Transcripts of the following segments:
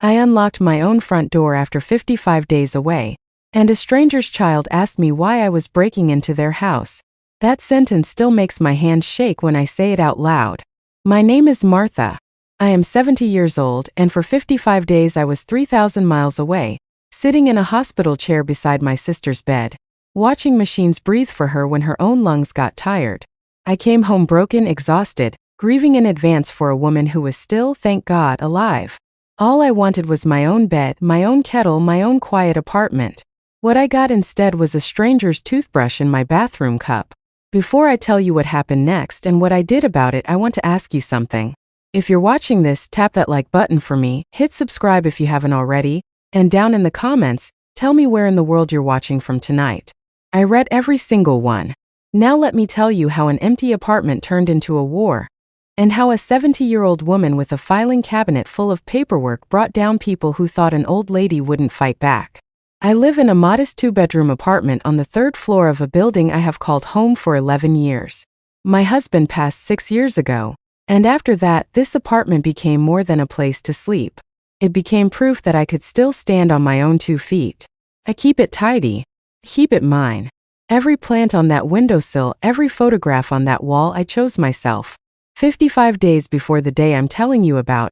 I unlocked my own front door after 55 days away, and a stranger's child asked me why I was breaking into their house. That sentence still makes my hands shake when I say it out loud. My name is Martha. I am 70 years old, and for 55 days I was 3,000 miles away, sitting in a hospital chair beside my sister's bed, watching machines breathe for her when her own lungs got tired. I came home broken, exhausted, grieving in advance for a woman who was still, thank God, alive. All I wanted was my own bed, my own kettle, my own quiet apartment. What I got instead was a stranger's toothbrush in my bathroom cup. Before I tell you what happened next and what I did about it, I want to ask you something. If you're watching this, tap that like button for me, hit subscribe if you haven't already, and down in the comments, tell me where in the world you're watching from tonight. I read every single one. Now let me tell you how an empty apartment turned into a war, and how a 70-year-old woman with a filing cabinet full of paperwork brought down people who thought an old lady wouldn't fight back. I live in a modest 2-bedroom apartment on the 3rd floor of a building I have called home for 11 years. My husband passed 6 years ago, and after that, this apartment became more than a place to sleep. It became proof that I could still stand on my own 2 feet. I keep it tidy. Keep it mine. Every plant on that windowsill, every photograph on that wall, I chose myself. 55 days before the day I'm telling you about,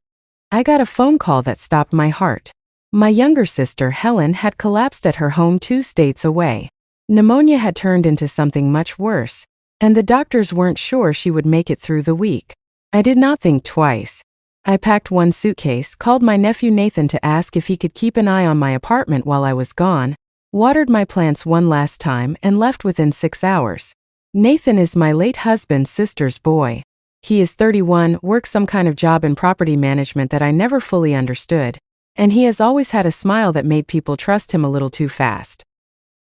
I got a phone call that stopped my heart. My younger sister, Helen, had collapsed at her home 2 states away. Pneumonia had turned into something much worse, and the doctors weren't sure she would make it through the week. I did not think twice. I packed 1 suitcase, called my nephew Nathan to ask if he could keep an eye on my apartment while I was gone, watered my plants one last time, and left within 6 hours. Nathan is my late husband's sister's boy. He is 31, works some kind of job in property management that I never fully understood, and he has always had a smile that made people trust him a little too fast.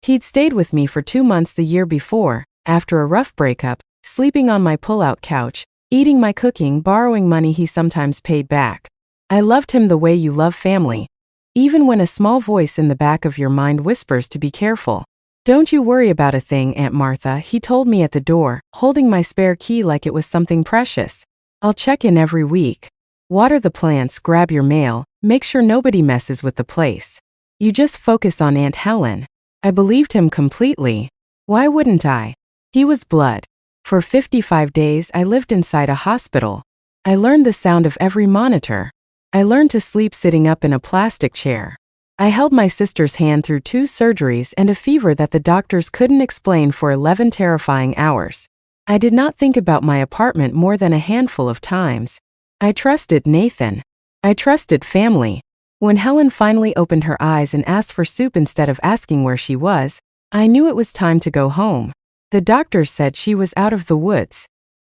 He'd stayed with me for 2 months the year before, after a rough breakup, sleeping on my pull-out couch, eating my cooking, borrowing money he sometimes paid back. I loved him the way you love family, even when a small voice in the back of your mind whispers to be careful. Don't you worry about a thing, Aunt Martha, he told me at the door, holding my spare key like it was something precious. I'll check in every week. Water the plants, grab your mail, make sure nobody messes with the place. You just focus on Aunt Helen. I believed him completely. Why wouldn't I? He was blood. For 55 days I lived inside a hospital. I learned the sound of every monitor. I learned to sleep sitting up in a plastic chair. I held my sister's hand through 2 surgeries and a fever that the doctors couldn't explain for 11 terrifying hours. I did not think about my apartment more than a handful of times. I trusted Nathan. I trusted family. When Helen finally opened her eyes and asked for soup instead of asking where she was, I knew it was time to go home. The doctors said she was out of the woods.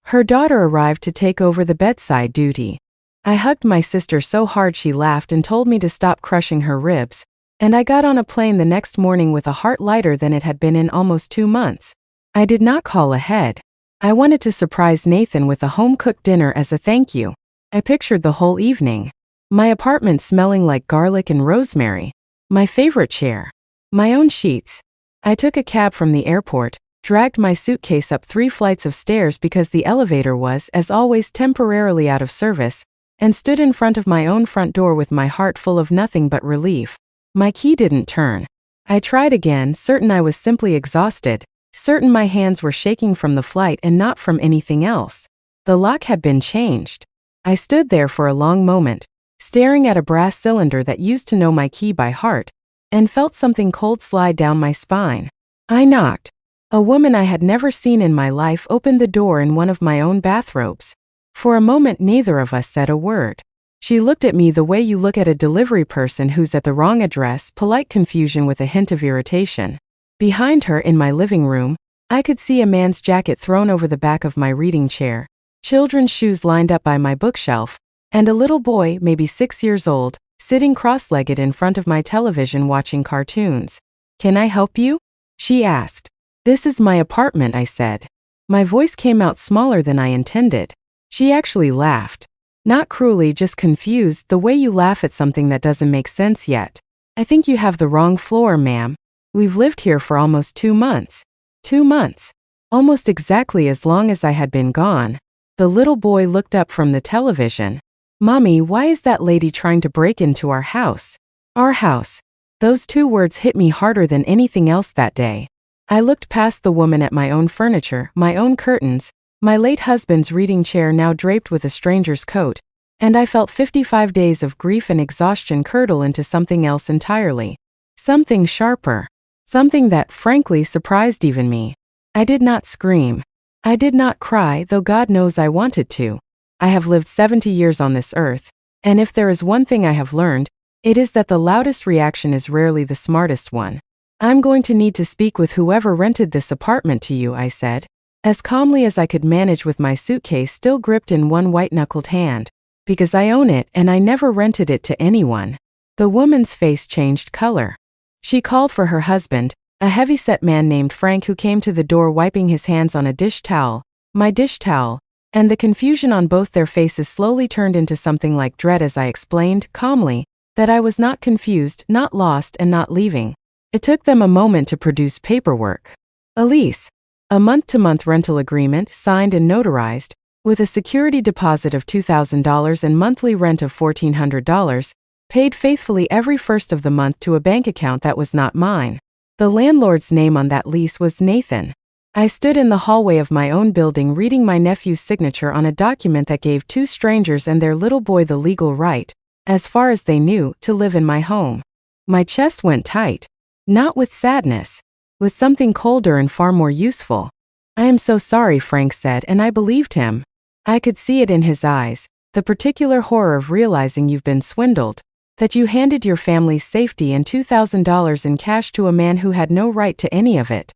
Her daughter arrived to take over the bedside duty. I hugged my sister so hard she laughed and told me to stop crushing her ribs, and I got on a plane the next morning with a heart lighter than it had been in almost 2 months. I did not call ahead. I wanted to surprise Nathan with a home-cooked dinner as a thank you. I pictured the whole evening. My apartment smelling like garlic and rosemary. My favorite chair. My own sheets. I took a cab from the airport, dragged my suitcase up 3 flights of stairs because the elevator was, as always, temporarily out of service, and stood in front of my own front door with my heart full of nothing but relief. My key didn't turn. I tried again, certain I was simply exhausted, certain my hands were shaking from the flight and not from anything else. The lock had been changed. I stood there for a long moment, staring at a brass cylinder that used to know my key by heart, and felt something cold slide down my spine. I knocked. A woman I had never seen in my life opened the door in one of my own bathrobes. For a moment neither of us said a word. She looked at me the way you look at a delivery person who's at the wrong address, polite confusion with a hint of irritation. Behind her, in my living room, I could see a man's jacket thrown over the back of my reading chair, children's shoes lined up by my bookshelf, and a little boy, maybe 6 years old, sitting cross-legged in front of my television watching cartoons. "Can I help you?" she asked. "This is my apartment," I said. My voice came out smaller than I intended. She actually laughed. Not cruelly, just confused, the way you laugh at something that doesn't make sense yet. "I think you have the wrong floor, ma'am. We've lived here for almost 2 months. 2 months. Almost exactly as long as I had been gone." The little boy looked up from the television. "Mommy, why is that lady trying to break into our house?" Our house. Those two words hit me harder than anything else that day. I looked past the woman at my own furniture, my own curtains, my late husband's reading chair now draped with a stranger's coat, and I felt 55 days of grief and exhaustion curdle into something else entirely. Something sharper. Something that, frankly, surprised even me. I did not scream. I did not cry, though God knows I wanted to. I have lived 70 years on this earth, and if there is one thing I have learned, it is that the loudest reaction is rarely the smartest one. "I'm going to need to speak with whoever rented this apartment to you," I said, as calmly as I could manage with my suitcase still gripped in one white-knuckled hand. "Because I own it and I never rented it to anyone." The woman's face changed color. She called for her husband, a heavy-set man named Frank who came to the door wiping his hands on a dish towel, my dish towel, and the confusion on both their faces slowly turned into something like dread as I explained, calmly, that I was not confused, not lost, and not leaving. It took them a moment to produce paperwork. A lease. A month-to-month rental agreement, signed and notarized, with a security deposit of $2,000 and monthly rent of $1,400, paid faithfully every first of the month to a bank account that was not mine. The landlord's name on that lease was Nathan. I stood in the hallway of my own building reading my nephew's signature on a document that gave two strangers and their little boy the legal right, as far as they knew, to live in my home. My chest went tight. Not with sadness. With something colder and far more useful. "I am so sorry," Frank said, and I believed him. I could see it in his eyes, the particular horror of realizing you've been swindled, that you handed your family's safety and $2,000 in cash to a man who had no right to any of it.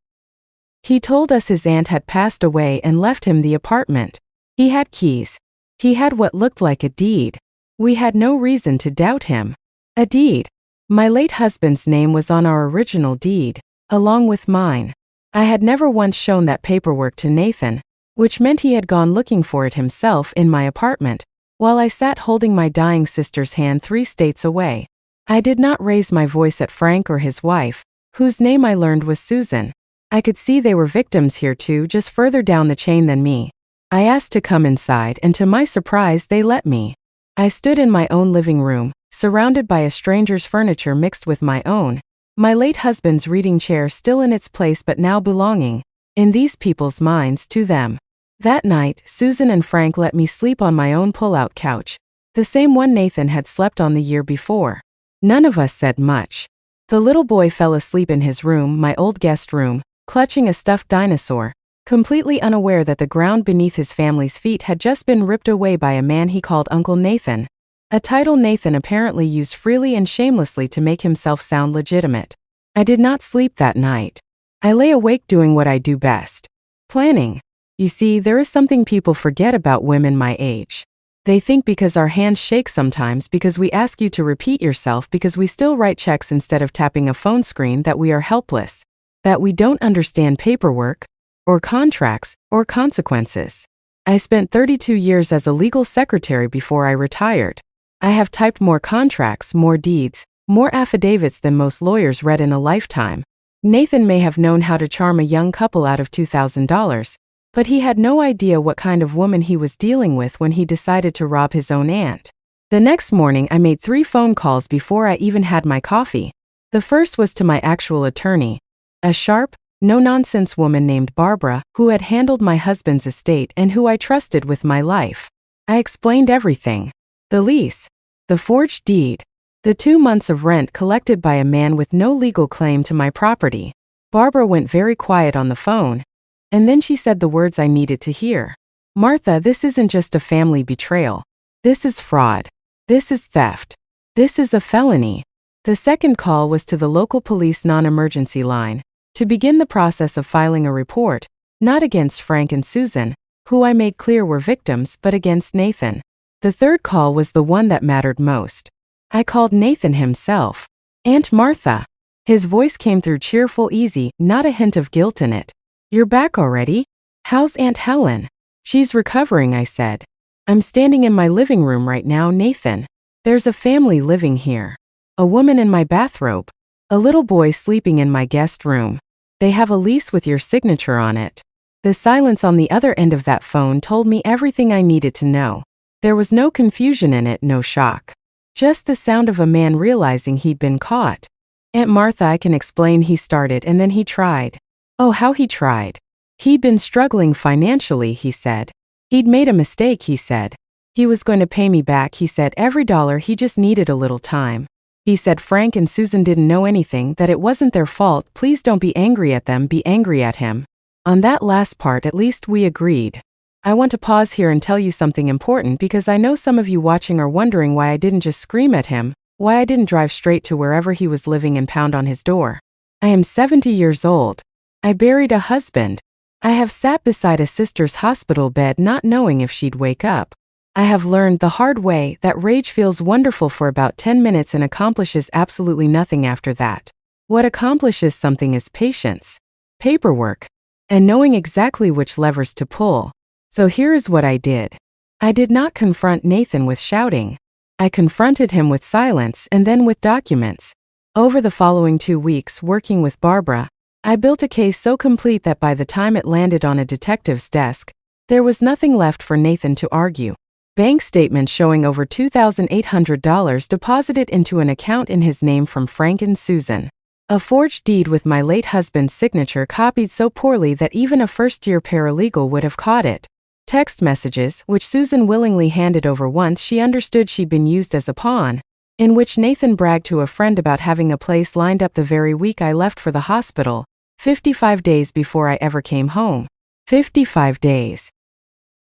He told us his aunt had passed away and left him the apartment. He had keys. He had what looked like a deed. We had no reason to doubt him. A deed. My late husband's name was on our original deed, along with mine. I had never once shown that paperwork to Nathan, which meant he had gone looking for it himself in my apartment, while I sat holding my dying sister's hand 3 states away. I did not raise my voice at Frank or his wife, whose name I learned was Susan. I could see they were victims here too, just further down the chain than me. I asked to come inside, and to my surprise they let me. I stood in my own living room, surrounded by a stranger's furniture mixed with my own, my late husband's reading chair still in its place but now belonging, in these people's minds, to them. That night, Susan and Frank let me sleep on my own pull-out couch, the same one Nathan had slept on the year before. None of us said much. The little boy fell asleep in his room, my old guest room, clutching a stuffed dinosaur, completely unaware that the ground beneath his family's feet had just been ripped away by a man he called Uncle Nathan, a title Nathan apparently used freely and shamelessly to make himself sound legitimate. I did not sleep that night. I lay awake doing what I do best. Planning. You see, there is something people forget about women my age. They think because our hands shake sometimes, because we ask you to repeat yourself, because we still write checks instead of tapping a phone screen, that we are helpless, that we don't understand paperwork, or contracts, or consequences. I spent 32 years as a legal secretary before I retired. I have typed more contracts, more deeds, more affidavits than most lawyers read in a lifetime. Nathan may have known how to charm a young couple out of $2,000, but he had no idea what kind of woman he was dealing with when he decided to rob his own aunt. The next morning I made 3 phone calls before I even had my coffee. The first was to my actual attorney, a sharp, no-nonsense woman named Barbara, who had handled my husband's estate and who I trusted with my life. I explained everything. The lease. The forged deed. The 2 months of rent collected by a man with no legal claim to my property. Barbara went very quiet on the phone, and then she said the words I needed to hear. "Martha, this isn't just a family betrayal. This is fraud. This is theft. This is a felony." The second call was to the local police non-emergency line, to begin the process of filing a report, not against Frank and Susan, who I made clear were victims, but against Nathan. The third call was the one that mattered most. I called Nathan himself. "Aunt Martha." His voice came through cheerful, easy, not a hint of guilt in it. "You're back already? How's Aunt Helen?" "She's recovering," I said. "I'm standing in my living room right now, Nathan. There's a family living here. A woman in my bathrobe. A little boy sleeping in my guest room. They have a lease with your signature on it." The silence on the other end of that phone told me everything I needed to know. There was no confusion in it, no shock. Just the sound of a man realizing he'd been caught. "Aunt Martha, I can explain," he started, and then he tried. Oh, how he tried. He'd been struggling financially, he said. He'd made a mistake, he said. He was going to pay me back, he said, every dollar, he just needed a little time. He said Frank and Susan didn't know anything, that it wasn't their fault, please don't be angry at them, be angry at him. On that last part at least we agreed. I want to pause here and tell you something important because I know some of you watching are wondering why I didn't just scream at him, why I didn't drive straight to wherever he was living and pound on his door. I am 70 years old. I buried a husband. I have sat beside a sister's hospital bed not knowing if she'd wake up. I have learned the hard way that rage feels wonderful for about 10 minutes and accomplishes absolutely nothing after that. What accomplishes something is patience, paperwork, and knowing exactly which levers to pull. So here is what I did. I did not confront Nathan with shouting. I confronted him with silence and then with documents. Over the following 2 weeks working with Barbara, I built a case so complete that by the time it landed on a detective's desk, there was nothing left for Nathan to argue. Bank statements showing over $2,800 deposited into an account in his name from Frank and Susan. A forged deed with my late husband's signature copied so poorly that even a first-year paralegal would have caught it. Text messages, which Susan willingly handed over once she understood she'd been used as a pawn, in which Nathan bragged to a friend about having a place lined up the very week I left for the hospital, 55 days before I ever came home. 55 days.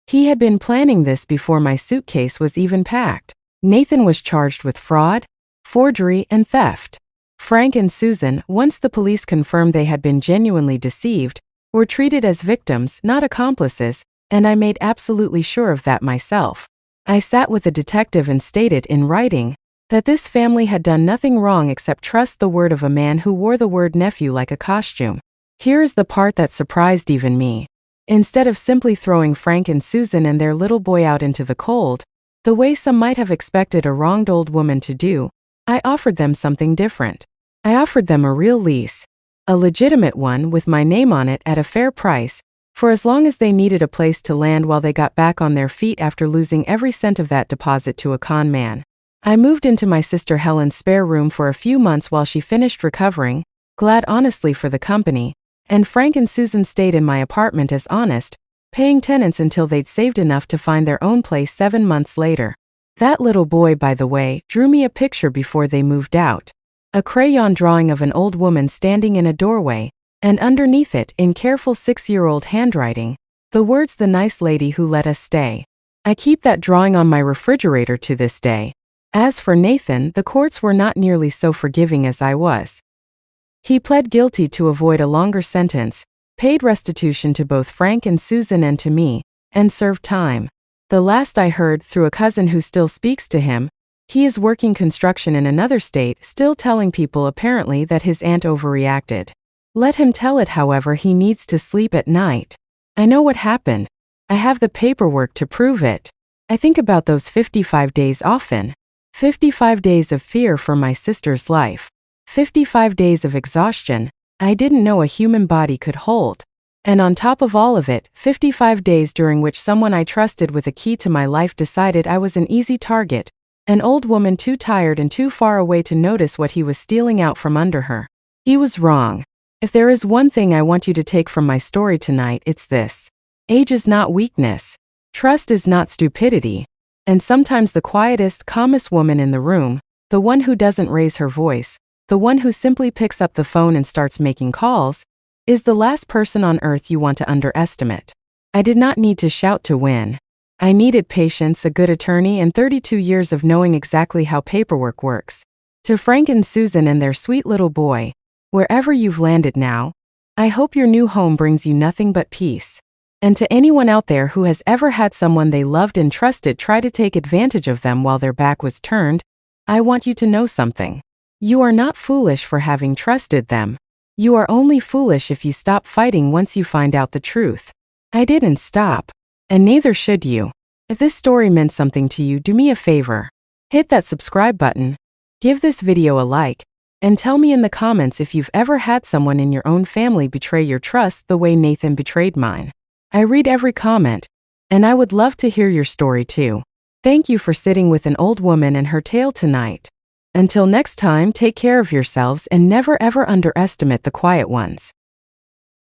He had been planning this before my suitcase was even packed. Nathan was charged with fraud, forgery, and theft. Frank and Susan, once the police confirmed they had been genuinely deceived, were treated as victims, not accomplices, and I made absolutely sure of that myself. I sat with a detective and stated in writing that this family had done nothing wrong except trust the word of a man who wore the word nephew like a costume. Here is the part that surprised even me. Instead of simply throwing Frank and Susan and their little boy out into the cold, the way some might have expected a wronged old woman to do, I offered them something different. I offered them a real lease. A legitimate one with my name on it at a fair price, for as long as they needed a place to land while they got back on their feet after losing every cent of that deposit to a con man. I moved into my sister Helen's spare room for a few months while she finished recovering, glad honestly for the company, and Frank and Susan stayed in my apartment as honest, paying tenants until they'd saved enough to find their own place 7 months later. That little boy, by the way, drew me a picture before they moved out. A crayon drawing of an old woman standing in a doorway, and underneath it, in careful 6-year-old handwriting, the words "the nice lady who let us stay." I keep that drawing on my refrigerator to this day. As for Nathan, the courts were not nearly so forgiving as I was. He pled guilty to avoid a longer sentence, paid restitution to both Frank and Susan and to me, and served time. The last I heard, through a cousin who still speaks to him, he is working construction in another state, still telling people apparently that his aunt overreacted. Let him tell it, however he needs to sleep at night. I know what happened. I have the paperwork to prove it. I think about those 55 days often. 55 days of fear for my sister's life. 55 days of exhaustion I didn't know a human body could hold. And on top of all of it, 55 days during which someone I trusted with a key to my life decided I was an easy target, an old woman too tired and too far away to notice what he was stealing out from under her. He was wrong. If there is one thing I want you to take from my story tonight, it's this. Age is not weakness. Trust is not stupidity. And sometimes the quietest, calmest woman in the room, the one who doesn't raise her voice, the one who simply picks up the phone and starts making calls, is the last person on earth you want to underestimate. I did not need to shout to win. I needed patience, a good attorney, and 32 years of knowing exactly how paperwork works. To Frank and Susan and their sweet little boy, wherever you've landed now, I hope your new home brings you nothing but peace. And to anyone out there who has ever had someone they loved and trusted try to take advantage of them while their back was turned, I want you to know something. You are not foolish for having trusted them. You are only foolish if you stop fighting once you find out the truth. I didn't stop. And neither should you. If this story meant something to you, do me a favor. Hit that subscribe button, give this video a like, and tell me in the comments if you've ever had someone in your own family betray your trust the way Nathan betrayed mine. I read every comment, and I would love to hear your story too. Thank you for sitting with an old woman and her tale tonight. Until next time, take care of yourselves and never ever underestimate the quiet ones.